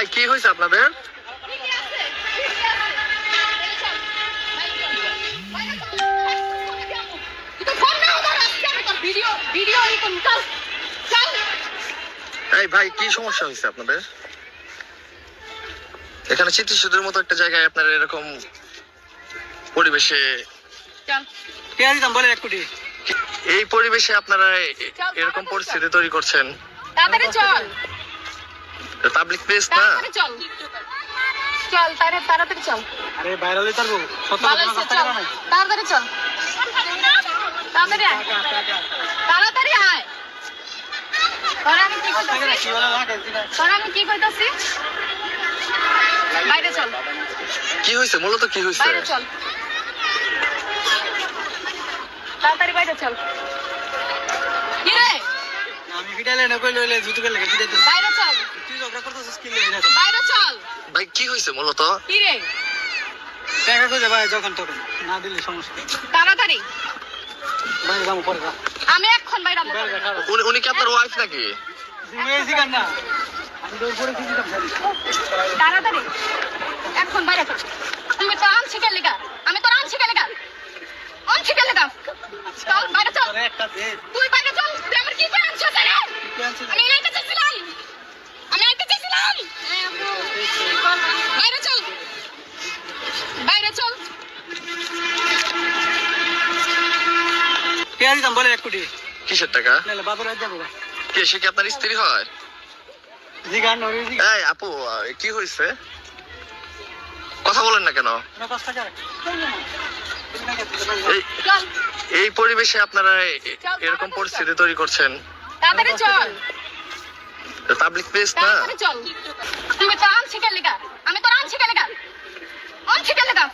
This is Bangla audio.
ভাই কি হয়েছে আপনাদের? এই ভাই কি সমস্যা হয়েছে আপনাদের? এখানে স্মৃতিসৌধের মতো একটা জায়গায় আপনারা এরকম পরিবেশে, এই পরিবেশে আপনারা এরকম পরিস্থিতি তৈরি করছেন। তাড়াতাড়ি চল, পাবলিক প্লেস না। তাড়াতাড়ি চল, চল তাড়াতাড়ি চল। আরে ভাইরাল হইতার গো ভালো হইছে, চল তাড়াতাড়ি চল, তাড়াতাড়ি আয়, তাড়াতাড়ি আয়। তোরা আমি কি করতেছি, তোরা আমি কি করতেছি? বাইরে চল। কি হয়েছে মূলত, কি হয়েছে? বাইরে চল, তাড়াতাড়ি বাইরে চল। কি রে? আমি ভিডিও না কইলে হইলে জুতো গেলে ভিডিও বাইরে চল, তুই ঝগড়া করতেছিস কি লাগে না তো বাইরে চল। ভাই কি হয়েছে মূলত? কি রে? টাকা কই ভাই যখন তখন না দিলে সমস্যা তাড়াতাড়ি বাইরে যাবো পরে যা আমি এখন বাইরে যাবো। উনি কি আপনার ওয়াইফ নাকি? তুমি এই জিগান না আমি দৌড় করে কি দিতাম তাড়াতাড়ি এখন বাইরে চল। তুমি তো আনছি কে লেগা, আমি তো আনছি কে লেগা, আনছি কে লেগা। চল বাইরে চল, আরে একটা দে তুই বাইরে চল। তুই আমার কি করে আনছিস রে? আমি নাইতে চাইছিলাম, আমি নাইতে চাইছিলাম। বাইরে চল, বাইরে চল। কে দিতাম বলে 1 কোটি কিসের টাকা? নালে বাদর হয়ে যাবো কে, সে কি আপনার স্ত্রী হয়? জিগান নরি জিগান এই আপু, কি হয়েছে? কথা বলেন না কেন? না 5 টাকা এই চল এই পরিবেশে আপনারা এরকম পরিস্থিতি তৈরি করছেন। তাড়াতাড়ি চল, পাবলিক প্লেস না। তাড়াতাড়ি চল। তুমি তো আনছি কে লেগা, আমি তো আনছি কে লেগা, আনছি কে লেগা।